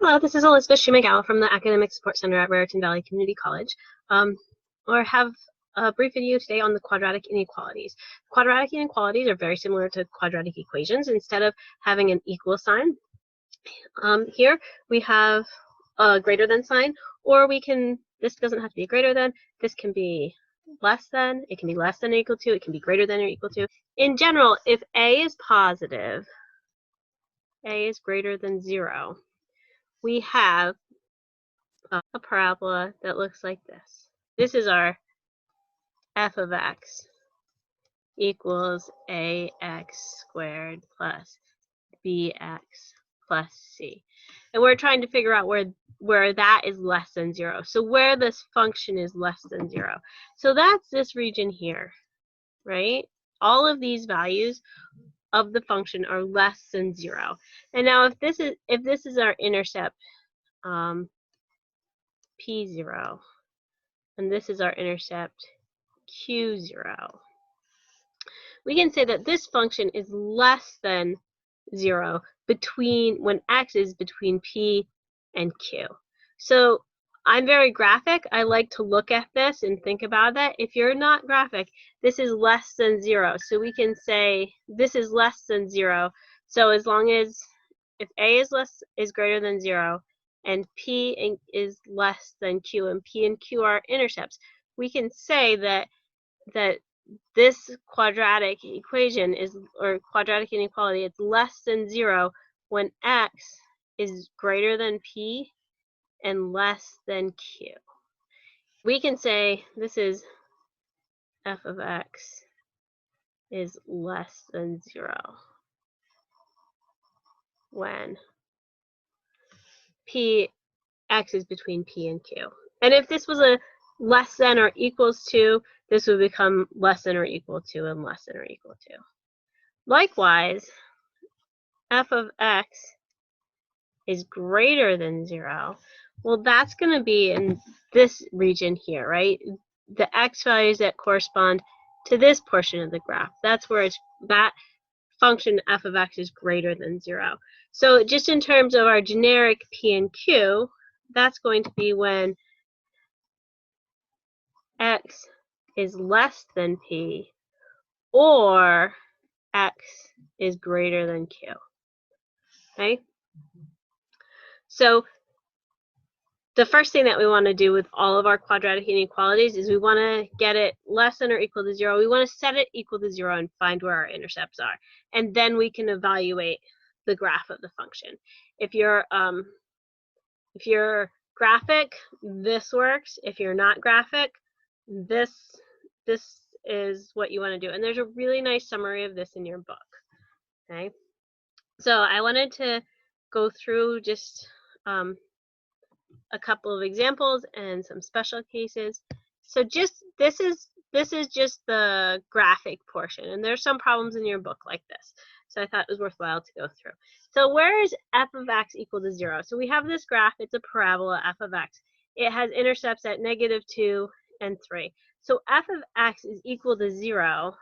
Hello, this is Elizabeth Shumigawa from the Academic Support Center at Raritan Valley Community College. I have a brief video today on the quadratic inequalities. Quadratic inequalities are very similar to quadratic equations. Instead of having an equal sign, here we have a greater than sign, or this doesn't have to be greater than, this can be less than, it can be less than or equal to, it can be greater than or equal to. In general, if A is positive, A is greater than 0, we have a parabola that looks like this. This is our f of x equals ax squared plus bx plus c. And we're trying to figure out where that is less than 0. So where this function is less than 0. So that's this region here, right? All of these values of the function are less than 0. And now if this is our intercept, p0, and this is our intercept q0, we can say that this function is less than 0 when x is between p and q. So I'm very graphic. I like to look at this and think about that. If you're not graphic, this is less than 0. So we can say this is less than 0. So as long as if a is greater than 0 and p is less than q, and p and q are intercepts, we can say that this quadratic equation or quadratic inequality is less than 0 when x is greater than p and less than q. We can say this is f of x is less than 0 when x is between p and q. And if this was a less than or equals to, this would become less than or equal to and less than or equal to. Likewise, f of x is greater than 0. Well, that's going to be in this region here, right? The x values that correspond to this portion of the graph. That's where that function f of x is greater than 0. So just in terms of our generic p and q, that's going to be when x is less than p or x is greater than q. Okay? So the first thing that we want to do with all of our quadratic inequalities is we want to get it less than or equal to 0. We want to set it equal to 0 and find where our intercepts are. And then we can evaluate the graph of the function. If you're graphic, this works. If you're not graphic, this is what you want to do. And there's a really nice summary of this in your book. Okay? So I wanted to go through just a couple of examples and some special cases. So this is just the graphic portion, and there's some problems in your book like this. So I thought it was worthwhile to go through. So where is f of x equal to 0? So we have this graph. It's a parabola, f of x. It has intercepts at -2 and 3. So f of x is equal to 0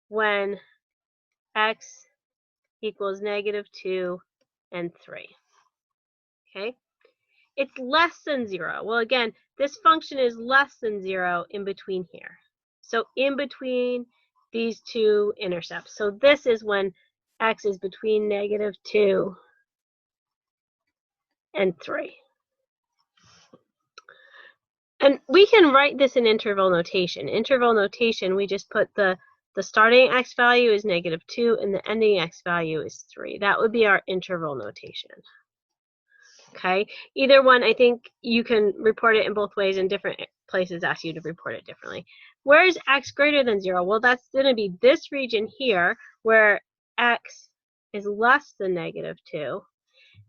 when x equals -2 and 3. Okay? It's less than 0. Well, again, this function is less than 0 in between here. So in between these two intercepts. So this is when x is between -2 and 3. And we can write this in interval notation. Interval notation, we just put the starting x value is -2 and the ending x value is 3. That would be our interval notation. Okay, either one, I think you can report it in both ways, and different places ask you to report it differently. Where is x greater than 0? Well, that's going to be this region here where x is less than -2,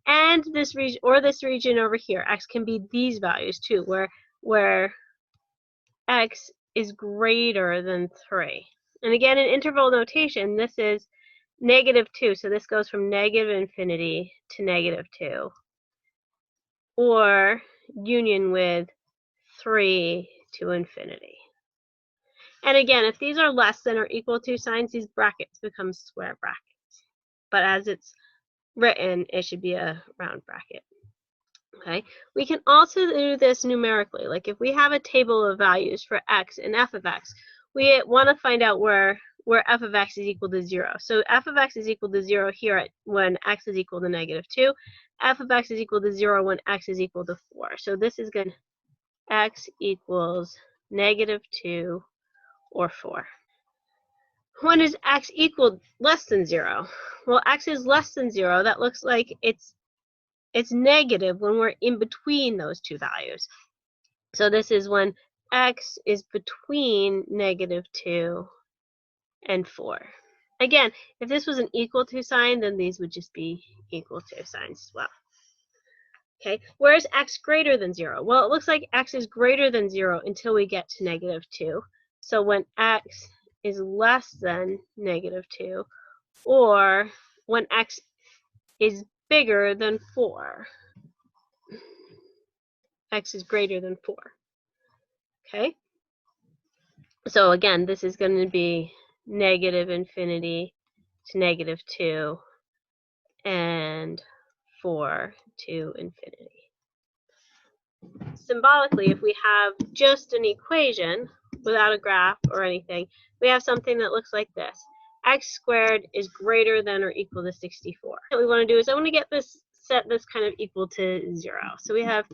and this region, or this region over here. X can be these values too, where x is greater than 3. And again, in interval notation, this is -2, so this goes from -infinity to -2. Or union with 3 to infinity. And again, if these are less than or equal to signs, these brackets become square brackets. But as it's written, it should be a round bracket. Okay, we can also do this numerically. Like if we have a table of values for x and f of x, we want to find out where f of x is equal to 0. So f of x is equal to 0 here when x is equal to -2. F of x is equal to 0 when x is equal to 4. So this is going to x equals -2 or 4. When is x equal less than 0? Well, x is less than 0. That looks like it's negative when we're in between those two values. So this is when x is between -2 and 4. Again, if this was an equal to sign, then these would just be equal to signs as well. Okay, where is x greater than 0? Well, it looks like x is greater than 0 until we get to -2. So when x is less than -2, or when x is bigger than 4. X is greater than 4. Okay? So again, this is going to be -infinity to -2 and 4 to infinity. Symbolically, if we have just an equation without a graph or anything, we have something that looks like this. X squared is greater than or equal to 64. What we want to do is I want to get this, set this kind of equal to 0. So we have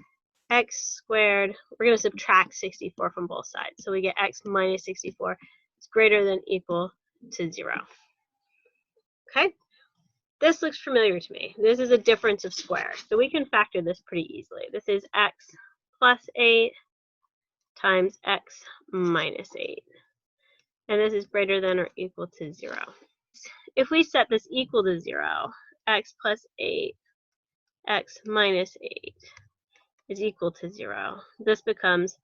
x squared, we're going to subtract 64 from both sides. So we get x minus 64 is greater than equal to 0. Okay? This looks familiar to me. This is a difference of squares. So we can factor this pretty easily. This is x plus 8 times x minus 8. And this is greater than or equal to 0. If we set this equal to 0, x plus 8, x minus 8 is equal to 0. This becomes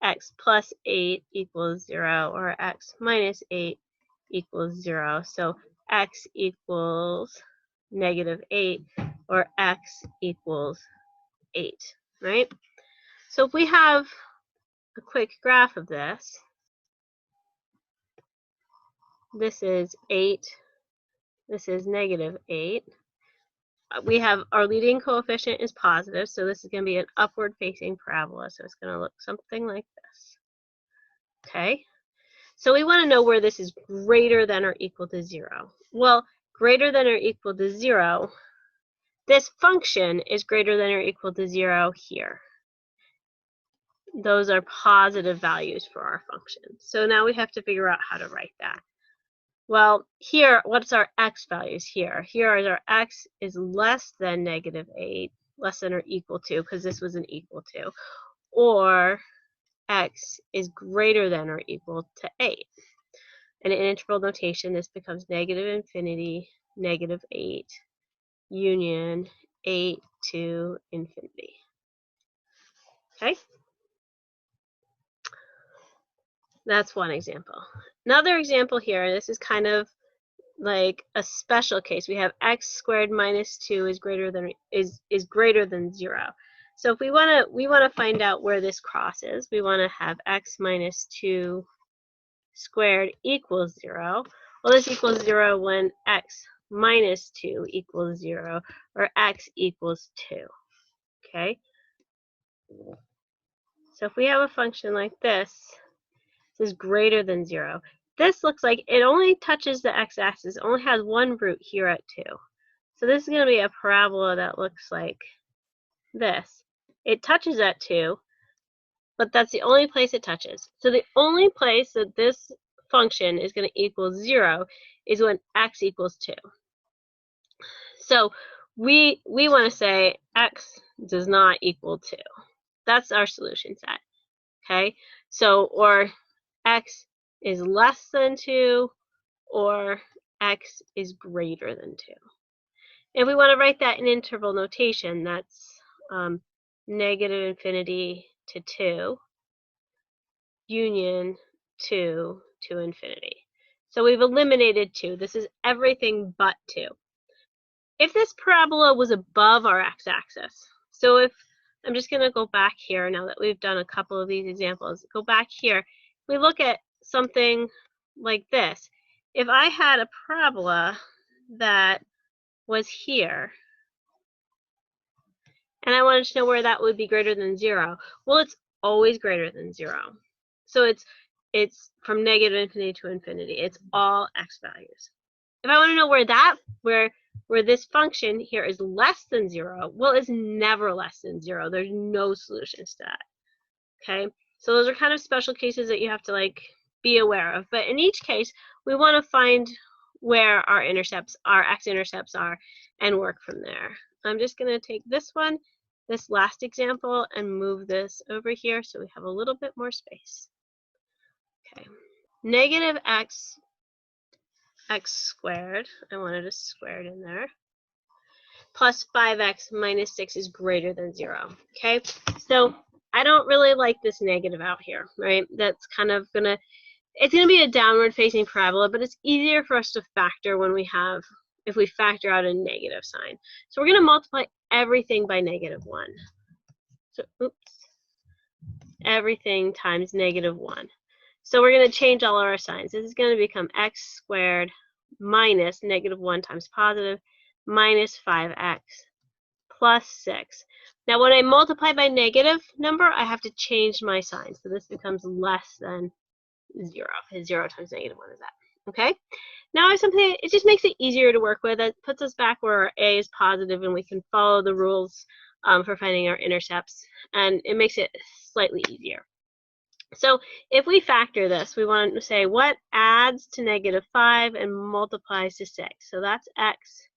x plus 8 equals 0, or x minus 8 equals 0. So x equals -8, or x equals 8, right? So if we have a quick graph of this, this is 8, this is -8. We have our leading coefficient is positive, so this is going to be an upward facing parabola, so it's going to look something like this. Okay, so we want to know where this is greater than or equal to 0. Well, greater than or equal to 0, this function is greater than or equal to 0 here. Those are positive values for our function. So now we have to figure out how to write that. Well, here, what's our x values here? Here is our x is less than -8, less than or equal to, because this was an equal to, or x is greater than or equal to 8. And in interval notation, this becomes -infinity, -8, union 8 to infinity. Okay? That's one example. Another example here, this is kind of like a special case. We have x squared minus 2 is greater than 0. So if we want to find out where this crosses, we want to have x minus 2 squared equals 0. Well, this equals 0 when x minus 2 equals 0, or x equals 2. Okay? So if we have a function like this, this is greater than 0. This looks like it only touches the x-axis. It only has one root here at 2. So this is going to be a parabola that looks like this. It touches at 2, but that's the only place it touches. So the only place that this function is going to equal 0 is when x equals 2. So we want to say x does not equal 2. That's our solution set. Okay? So, or x is less than 2, or x is greater than 2. If we want to write that in interval notation, that's -infinity to 2, union 2 to infinity. So we've eliminated 2. This is everything but 2. If this parabola was above our x-axis, so if I'm just going to go back here now that we've done a couple of these examples, go back here, we look at something like this. If I had a parabola that was here, and I wanted to know where that would be greater than 0. Well, it's always greater than 0. So it's from negative infinity to infinity. It's all x values. If I want to know where this function here is less than 0, well, it's never less than 0. There's no solutions to that. Okay, so those are kind of special cases that you have to like be aware of. But in each case, we want to find where our x-intercepts are, and work from there. I'm just going to take this one, this last example, and move this over here so we have a little bit more space. Okay, negative x squared, I wanted a squared in there, plus 5x minus 6 is greater than 0. Okay, so I don't really like this negative out here, right? That's kind of it's gonna be a downward facing parabola, but it's easier for us to factor if we factor out a negative sign. So we're gonna multiply everything by -1. So everything times -1. So we're gonna change all of our signs. This is gonna become x squared minus -1 times positive minus 5x plus 6. Now when I multiply by negative number, I have to change my sign. So this becomes less than 0, because 0 times -1 is that. Okay? Now I have something, it just makes it easier to work with. It puts us back where our a is positive and we can follow the rules for finding our intercepts, and it makes it slightly easier. So if we factor this, we want to say what adds to -5 and multiplies to 6. So that's x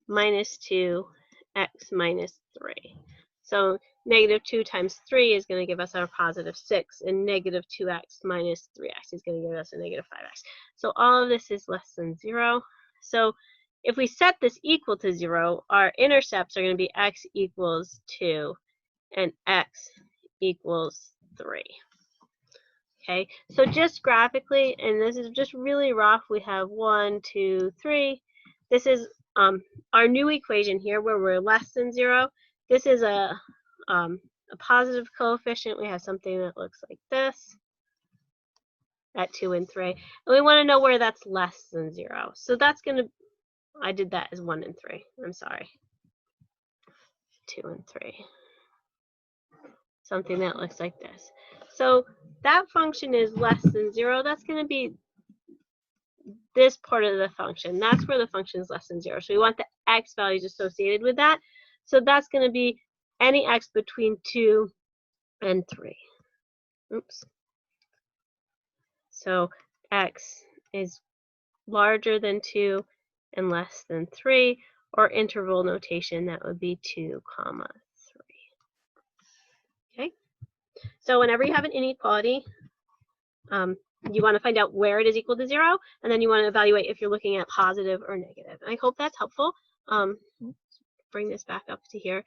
minus 2, x minus 3. So -2 times 3 is going to give us our positive 6, and -2x minus 3x is going to give us a -5x. So all of this is less than 0. So if we set this equal to 0, our intercepts are going to be x equals 2 and x equals 3. Okay, so just graphically, and this is just really rough, we have 1, 2, 3. This is our new equation here where we're less than 0. This is a positive coefficient. We have something that looks like this at 2 and 3. And we want to know where that's less than 0. So that's going to, I did that as 1 and 3. I'm sorry. 2 and 3. Something that looks like this. So that function is less than 0. That's going to be this part of the function. That's where the function is less than 0. So we want the x values associated with that. So that's going to be any x between 2 and 3. Oops. So x is larger than 2 and less than 3, or interval notation, that would be 2, 3. Okay? So whenever you have an inequality, you want to find out where it is equal to 0, and then you want to evaluate if you're looking at positive or negative. I hope that's helpful. Bring this back up to here.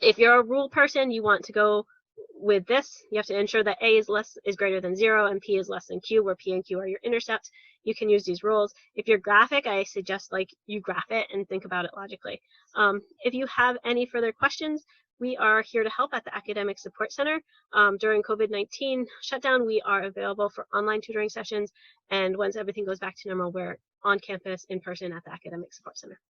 If you're a rule person, you want to go with this. You have to ensure that a is greater than 0 and p is less than q, where p and q are your intercepts. You can use these rules. If you're graphic, I suggest like you graph it and think about it logically. If you have any further questions, we are here to help at the Academic Support Center. During COVID-19 shutdown, we are available for online tutoring sessions, and once everything goes back to normal, we're on campus in person at the Academic Support Center.